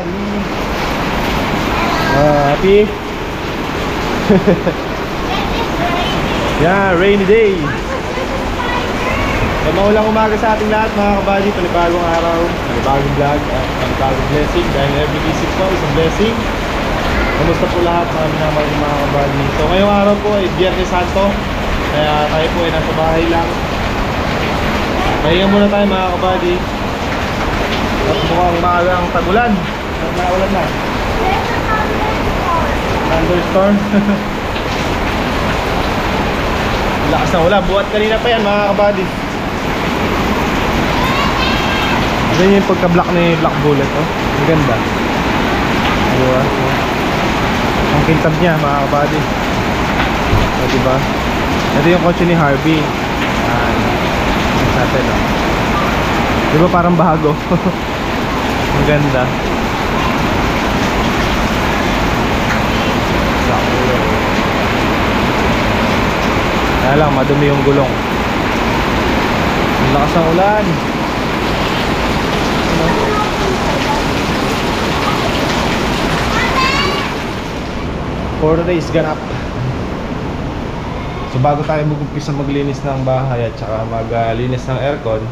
kabady. Happy? Yeah, rainy day. Maulang umaga sa ating lahat mga kabady. Panibagong araw, panibagong vlog at panibagong blessing. Dahil every visit po is a blessing. Kamusta po lahat mga minamahal ng mga kabady. So ngayong araw po ay Biyernes Santo. Kaya tayo po ay nasa bahay lang. Pahinga muna tayo mga kabady. At mukhang maaga ang tagulan. Naulan na. Thunderstorm. Lakas ng ulan. Buhat kanina pa yan mga kabady. Ito yung pagka-black ni Black Bullet. Oh. Ang ganda. Diba? Ang kintab niya mga kabady. O diba? Ito yung kotse ni Harvey. Natin, oh. Diba parang bago? Ang ganda. Kaya lang, madumi yung gulong. Ang lakas ng ulan. Ano? 4 days ganap. So bago tayo mag-umpisa maglinis ng bahay at saka maglinis ng aircon,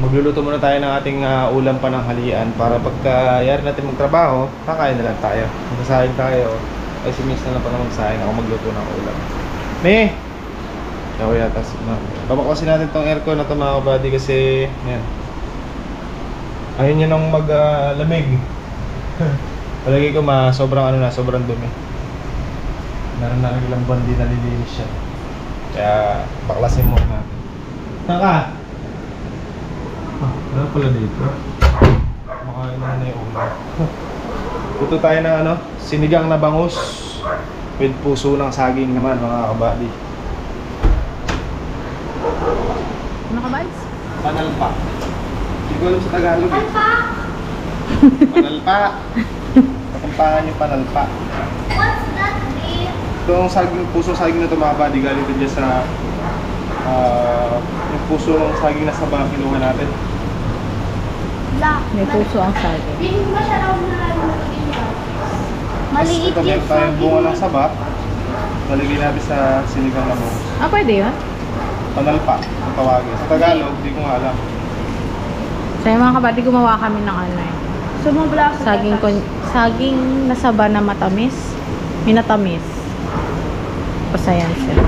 magluluto muna tayo ng ating ulam pananghalian para pagka yari natin magtrabaho, kakain na lang tayo. Magsasahin tayo. Ay si Miss na lang pa na magsahin, ako magluto ng ulam. Me! Yaw yata. Babaklasin natin tong aircon na ito mga kabady kasi yan. Ayun niya nang maglamig. Palagi ko sobrang ano na, sobrang dumi. Meron na ilang buwan din nalilinis siya. Kaya baklasin mo natin. Saka! Ano pala dito? Makain na yung ulam. Luto tayo ng ano, sinigang na bangus with puso ng saging naman mga kabady. Ano ka ba? Panalpa. Hindi ko alam sa Tagalog. Panalpa? Panalpa. Kapampangan yung panalpa. What's that name? Ito ang saging, puso saging na ito mga kabady. Galing ito dyan sa yung puso ng saging na saba kinuha natin. May puso ang saging. Hindi ba siya raw na maliit ito yung tayong bunga ng saba. Nalagay natin sa sinigang na bangus. Ah, pwede yun? Panalpa, ang tawagin. Sa Tagalog, hindi ko nga alam. Sa mga kabady, gumawa kami ng ano eh. Saging na saba na matamis. Minatamis. Pasayan sila.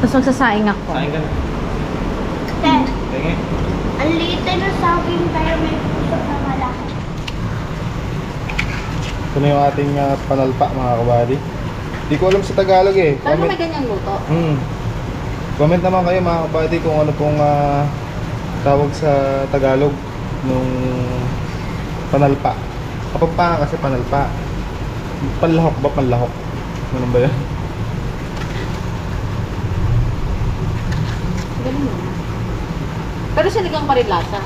Tapos magsasaing ako. Saing ka na. Ten. Tingin. Ang liit na saging pero may puso na malaki. Ito na yung ating panalpa mga kabady. Hindi ko alam sa Tagalog eh. Paano may ganyang luto? Comment naman kayo mga kabady kung ano pong tawag sa Tagalog nung panalpa. Kapampangan kasi panalpa. Panlahok ba? Panlahok? Ano ba yan? Galing mo. Pero sinigang pa rin lasa.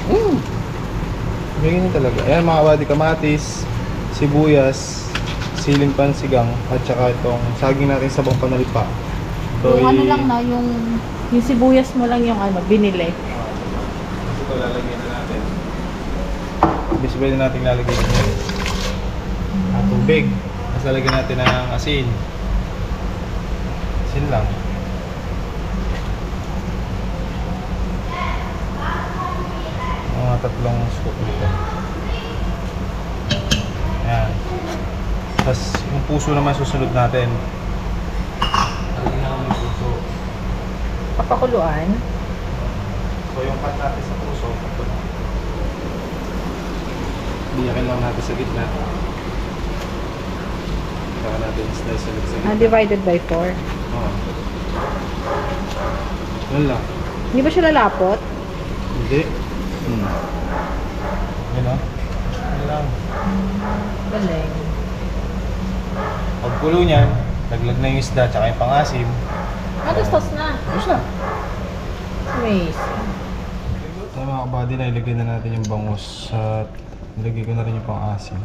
May ganyan talaga. Ayan mga kabady, kamatis, sibuyas, siling pansigang, at saka itong saging natin sabang panalpa. So, Yung ano lang na, yung sibuyas mo lang yung ano, binili. ito lalagyan na natin. Bisibay na natin lalagyan natin tubig. Tapos lalagyan natin ng asin. Asin lang. Mga 3 scoop nito. Ayan. Tapos yung puso naman susunod natin. Lalagyan na kami yung puso. Papakuluan. So yung pat natin sa puso, ito na. Biyakin lang natin sa gitna. Saka natin slice ulit sa gitna. Divided by 4. Oo. Yun lang. Hindi ba siya lalapot? Hindi. Yun o. Yun lang. Galing. Pagkulo niyan, laglag na yung isda tsaka yung pangasim. Matustos na. Tapos na. Amazing. Ito mga kabady na ilagay na natin yung bangus at ilagay ko na rin yung pangasim.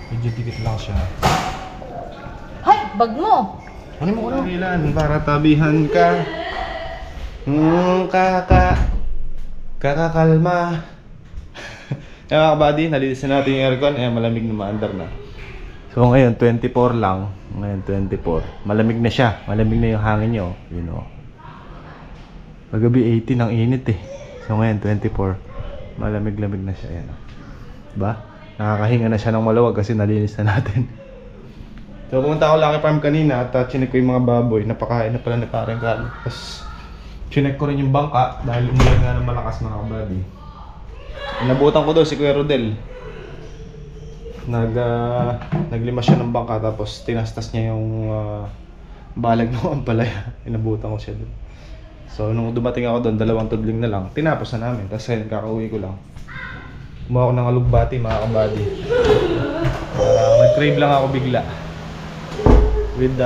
Medyo dikit lang siya. Hay! Bag mo! Ano mo ko na? Kailan para tabihan ka. Kaka. Kakakalma. Eh mga kabady, nalinis na natin yung aircon. Eh malamig na maandar na. So ngayon 24 lang. Ngayon 24. Malamig na siya. Malamig na yung hangin niya oh. You know. Paggabi 18 ang init eh. So ngayon 24. Malamig-lamig na siya. Ayan. Diba? Nakakahinga na siya ng maluwag kasi nalinis na natin. So pumunta ako Lucky Farm kanina at chinek ko yung mga baboy. Napakain na pala ni Parang Carlo. Tapos chinek ko rin yung bangka dahil umulan nga ng malakas mga kabady. Inabutan ko daw si Kuya Rodel. Naglima siya ng bangka tapos tinastas niya yung balag ng ampalaya. Inabutan ko siya doon. So nung dumating ako doon, 2 tudling na lang. Tinapos na namin. Tapos ayun, kakauwi ko lang. Kumuha ako ng alugbati mga kabady. Nag-crave lang ako bigla. With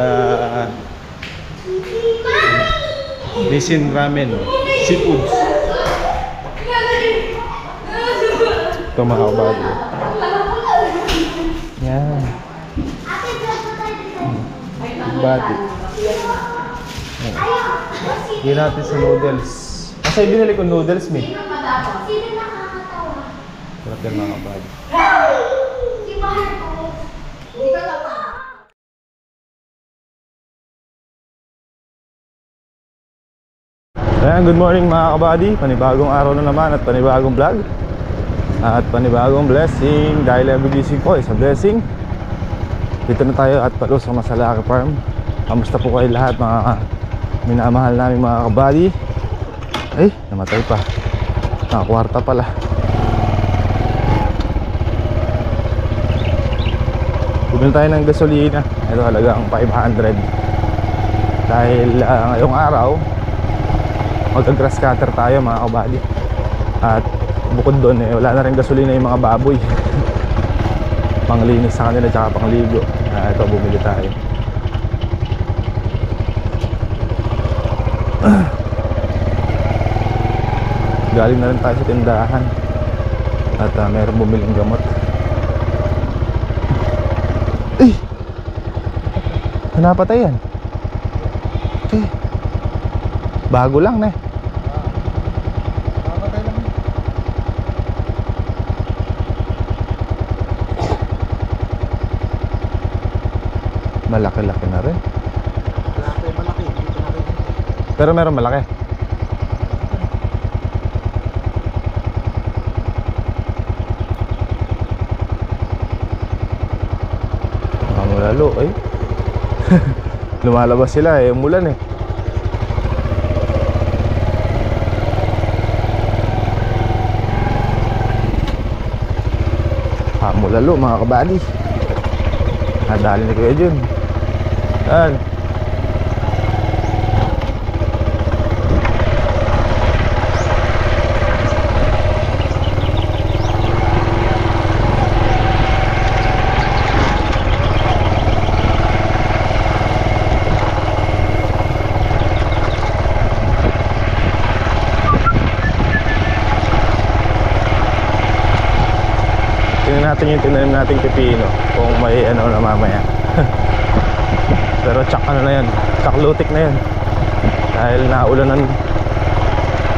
Nissin ramen, seafoods. Ito mga kabady. Yan. Alugbati. Hindi natin sa noodles. Kasi binili ko noodles, me. Sino nakakatawa? Sarap yan mga kabady. Si Mahal ko. Ayan, good morning mga kabady. Panibagong araw na naman at panibagong vlog. At panibagong blessing. Dahil every gising ko is a blessing. Dito na tayo at palusong na sa Lucky Farm. Kamusta po kayo lahat mga minamahal namin mga kabady? Ay, namatay pa. Nakakwarta pala. Bumili tayo ng gasolina. Ito halagang 500. Dahil ngayong araw magka-grass cutter tayo mga kabady. At bukod doon wala na rin gasolina yung mga baboy. Panglinis sa kanila tsaka pangligo. Ito bumili tayo. Galing na rin tayo sa tindahan. At meron bumiling gamot. Eh! Napatay yan. Okay. Bago lang na eh. Malaki-laki na rin. Malaki. Pero meron malaki. Lalo ay lumalabas sila eh, umulan eh. Lalo mga kabady. Nadali ni Kuya Jun. Yan. Tingnan natin yung tinanim nating pipino kung may ano na mamaya. Pero tsak ano na yan, tsak lutik na yan. Dahil naulanan,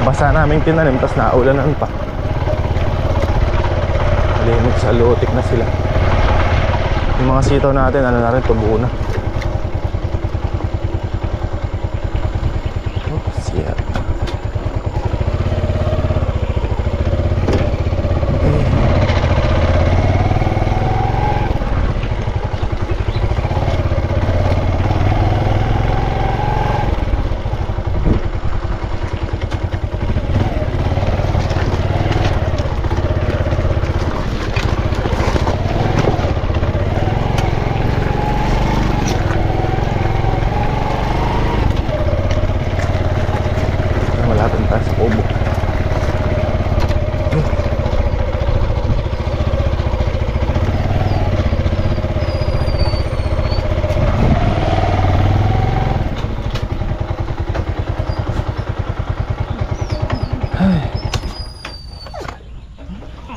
basa namin tinanim tapos naulanan pa. Malimit sa lutik na sila. Yung mga sitaw natin ano na rin, tubuo na. Oops, yeah.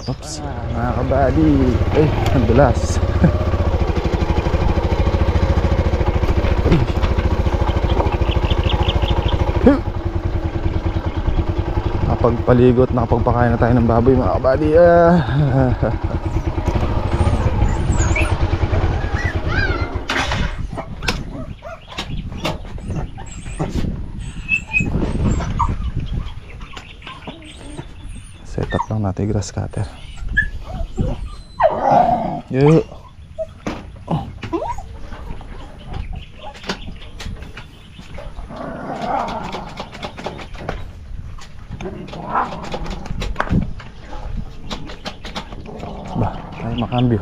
Oops, mga kabady. Eh, ang dulas. nakapagpaligo at nakapagpakain na tayo ng baboy mga kabady. Set up lang natin yung grass cutter. Yo. Ba, tayo makambyo.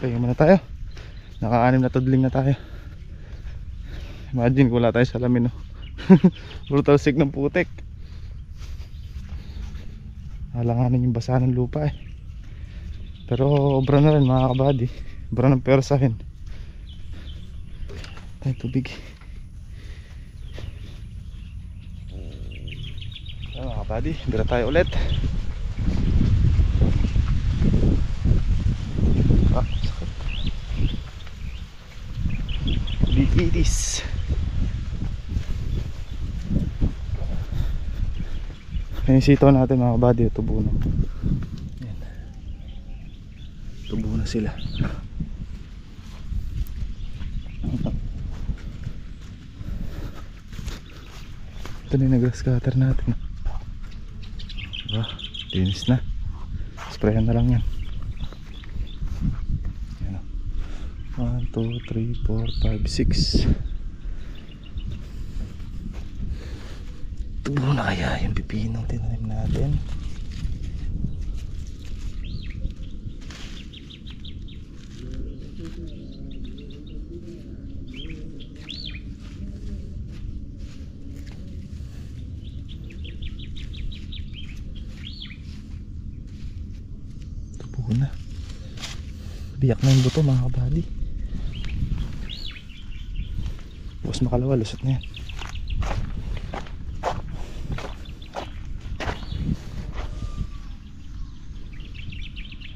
Pahinga muna tayo. Naka-6 na tudling na tayo. Imagine kung wala tayo salamin, no? Brutal sick ng putik. Alanganin yung basa ng lupa eh. Pero obra na rin mga kabady. Obra ng persahin. Tayong tubig. Ayan mga kabady, bira tayo ulit. Bigitis. Yung sitaw natin mga kabady, tubo na. Yan. Tubo na sila. Ito na yung nag-grass cutter natin. Diba? Linis na. Sprayan na lang yan. 1, 2, 3, 4, 5, 6. Tubo na kaya yung pipinong tinanim natin. Tubo na. Biyak na yung buto mga kabady. Bukas makalawa, lusot na yan.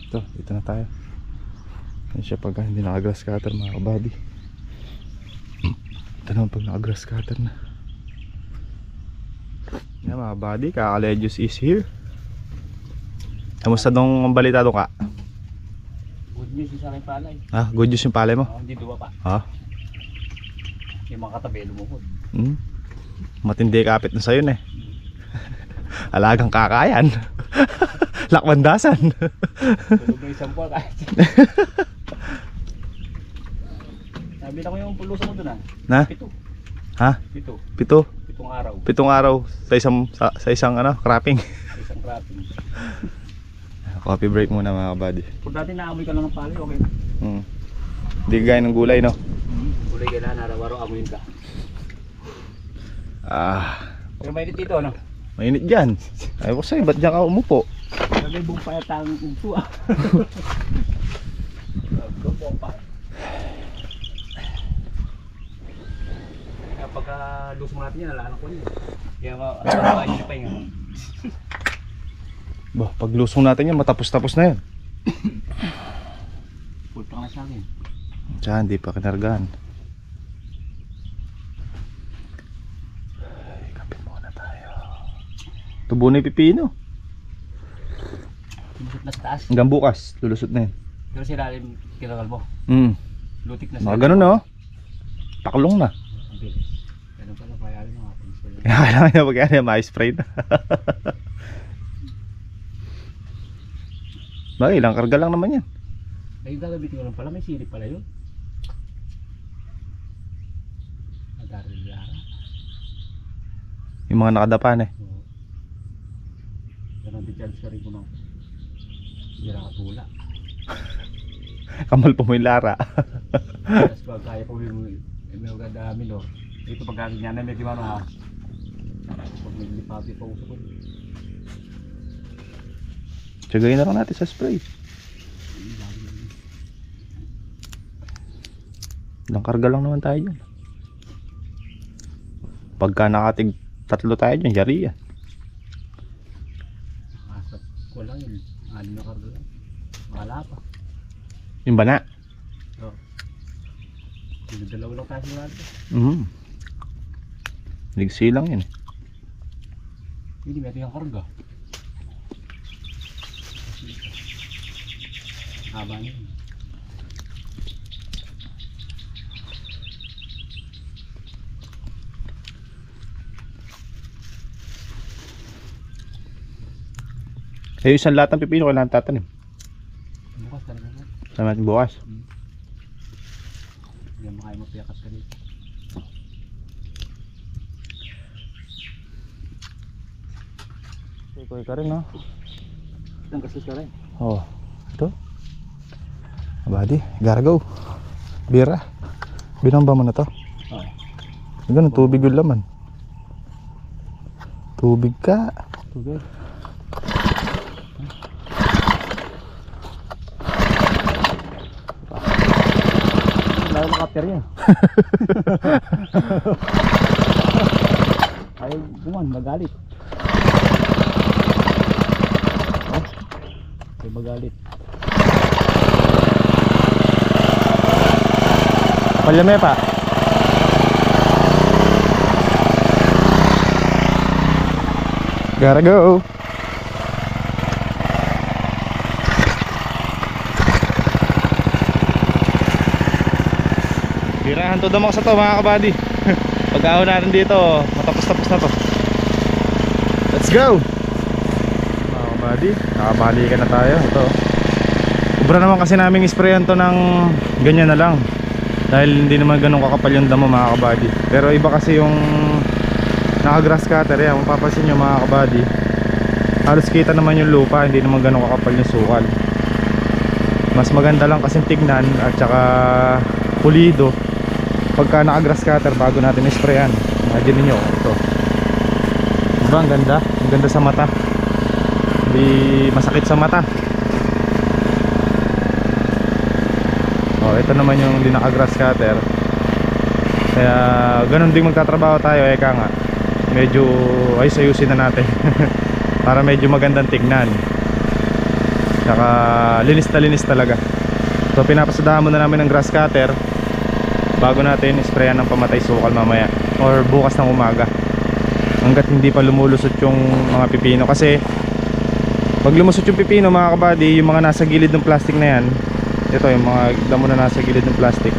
Ito, dito na tayo. Yan siya pag hindi naka-grass cutter mga kabady. Ito naman pag naka-grass cutter na. Yan mga kabady, Kakaledyos is here. Kamusta dong balita doon ka? Good news yung sa aking palay. Ah, good news yung palay mo? Hindi duwa pa. Ha? Yung mga katabi lumukod. Matindi kapit na sa'yo na eh. Alagang kakayan. Lakbandasan. Tulog na isang buwan kahit. Sabi na ko yung pulusan mo dun ah. Na? 7. Ha? 7. 7 araw. 7 araw sa isang ano, cropping. Isang cropping. Coffee break muna mga kabady. Kung dati naamoy ka lang ng palay, okay na. Hindi gaya ng gulay, no? Kulay ka na, araw-araw amoyin ka. Pero mainit dito, ano? Mainit dyan. Ayaw ko sa'yo, ba't dyan ka umupo? Sabi buong payatang umpo ah. Buong pa. Kaya pagka lusong natin yan, nalalang ko niya. Kaya makakain niya pa yun. Bah, pag lusong natin yan, matapos-tapos na yan. Full pa nga sa akin. Tsaka hindi pa kinargahan. Ay, kapit muna tayo. Tubo na yung pipino. Lusot na sa taas. Hanggang bukas, lulusot na yan. Pero silalim kinagal mo. Lutik na Mga ganun, no? Pakulong na. Ang bilis. Ganun pala, payarin mo atin sila. Kailangan niya pag yan, ma-spray na. Bakit, ilang karga lang naman yan. Ay, gagabitin ko lang pala, may silip pala yun. Nadaril yara. Yung mga nakadapan eh. Pero di-charge ka rin ko ng hindi nakatula. Kamal po mo yung lara. Tapos pag kaya ko yung may maganda minor. Ito pagkakin niya na may dimano ha. Pag may lipapi pa uso ko. Tsagayin na lang natin sa spray. Ilang karga lang naman tayo dyan. Pagka nakatig 3 tayo dyan, yari yan. Nakasap ko lang yun. 6 na karga lang. Mahala pa. Yung bana. So, dalawa lang tayo sa natin. Ligsi lang yun. Hindi, may ito yung karga. Haba niya. Eh, isang lahat ng pipino kailangan tatanim. Bukas talaga na. Sama natin bukas. Hindi mo kaya mapiyakas ka dito. Ikoy ka rin, no? Itang kasus ka rin. Oh, ito. Abadi, gotta go. Bira. Binamba mo na to. Oo. Ganun, tubig yung laman. Tubig ka. Tubig. Lalo makapter yan. Ayaw guman, magalit. Ayaw magalit. Palyame pa. Gotta go. Birahan to damok sa to mga kabady. Pag-ahon natin dito, matapos-tapos na to. Let's go! Mga kabady, nakabalikan na tayo. Ito. Ubra naman kasi naming sprayan to ng ganyan na lang. Dahil hindi naman ganun kakapal yung damo mga kabady. Pero iba kasi yung naka-grass cutter yan. Kung papasin nyo mga kabady, halos kita naman yung lupa, hindi naman ganun kakapal yung sukal. Mas maganda lang kasing tignan at saka pulido pagka naka-grass cutter bago natin i-sprayan. Imagine niyo ito. Diba ang ganda? Ang ganda sa mata. Hindi masakit sa mata. Oh, ito naman yung hindi naka-grass cutter. Kaya ganun din magtatrabaho tayo, eka nga. Medyo ayos-ayusin na natin. Para medyo magandang tignan. Saka linis na linis talaga. So pinapasadahan muna namin ng grass cutter bago natin sprayan ng pamatay sukal mamaya or bukas ng umaga, hanggat hindi pa lumulusot yung mga pipino. Kasi pag lumusot yung pipino mga kabady, yung mga nasa gilid ng plastic na yan, ito yung mga damo na nasa gilid ng plastic,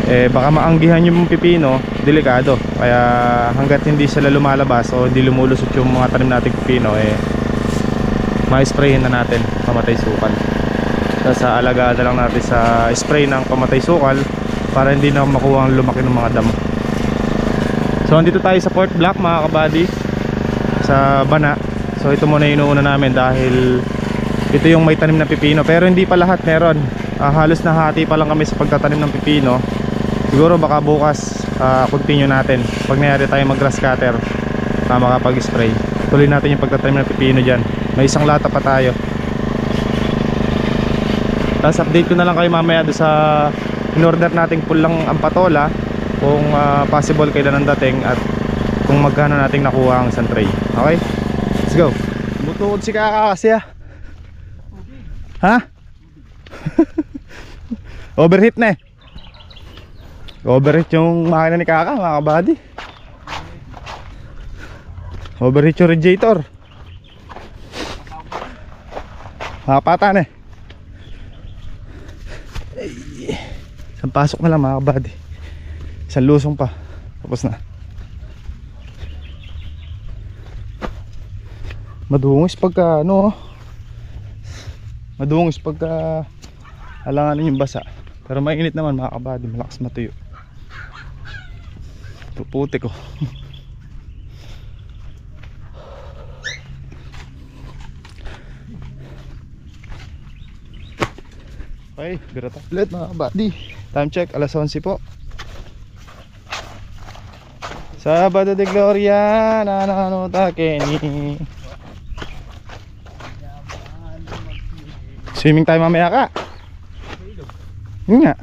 eh baka maanggihan yung pipino, delikado. Kaya hanggat hindi sila lumalabas o hindi lumulusot yung mga tanim nating pipino, eh ma-sprayin na natin pamatay sukal. Sa alagaan na lang natin sa spray ng pamatay sukal para hindi na makuha ang lumaki ng mga damo. So andito tayo sa Port Black mga kabady, sa Bana. So ito muna inuuna namin dahil ito yung may tanim na pipino. Pero hindi pa lahat meron. Halos nahati pa lang kami sa pagtatanim ng pipino. Siguro baka bukas continue natin. Pag nangyari tayo mag grass cutter, makapag-spray, tuloy natin yung pagtatanim ng pipino dyan. May isang lata pa tayo. Tapos update ko na lang kayo mamaya doon sa in-order nating pulang ampatola, kung possible kailan ang dating at kung magkano nating nakuha ang isang tray. Okay? Let's go. Butukod si Kaka kasi ha? Overheat na eh. Overheat yung makina ni Kaka mga kabady. Overheat yung radiator. Makapatan eh. Isang pasok na lang mga kabady. Isang lusong pa. Tapos na. Madungis pagka ano, madungis pagka alanganin yung basa. Pero mainit naman mga kabady. Malakas matuyo. Puputi ko. Okay, birata ulit mga buddy. Time check, alas 11 po. Sabado de Gloria, nanano Kenny. Swimming tayo mamaya ka. Yun nga.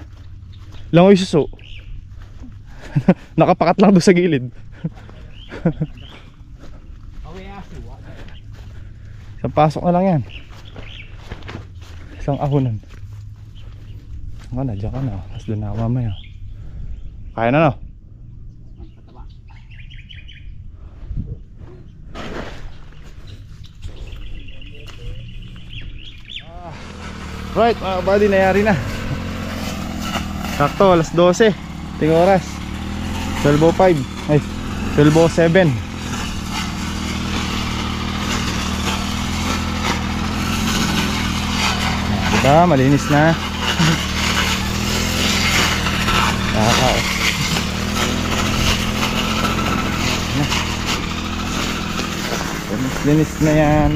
Langoy suso. Nakapakat lang doon sa gilid. Isang pasok na lang yan. Isang ahonan. Diyan ka na. Tapos doon na ako mamaya. Kaya na no? Right mga buddy, nayari na. Sakto, alas 12. Tingin oras 12:05. Ay, 12:07. Diba, malinis na. Nakakaos. Linis na yan.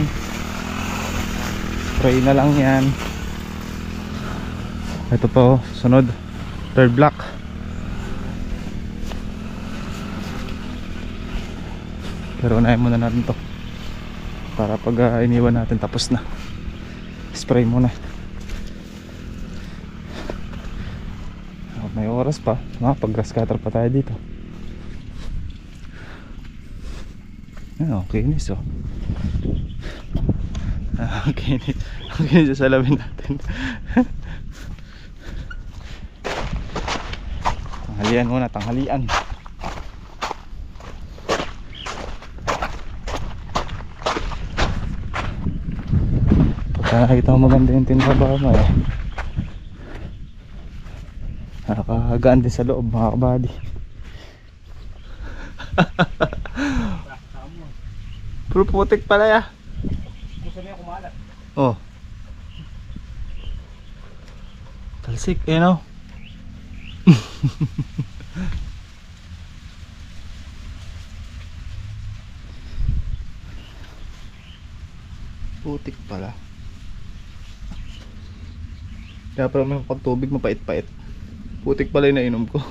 Spray na lang yan. Ito po, sunod, third block. Pero unahin muna natin to para pag iniwan natin tapos na, spray muna. May oras pa, pag grass cutter pa tayo dito. Okay, kinis oh. Kinis sa salamin natin. Tanghalian muna, tanghalian. Pagka nakita mo maganda yung tinrabaho mo eh, nakakagaan din sa loob mga kabady. Puro putik pala ya. Gusto niya kumalat. Oh, talsik eh no. Putik pala. Kaya pala may pagtubig mapait-pait. Putik pala yung nainom ko.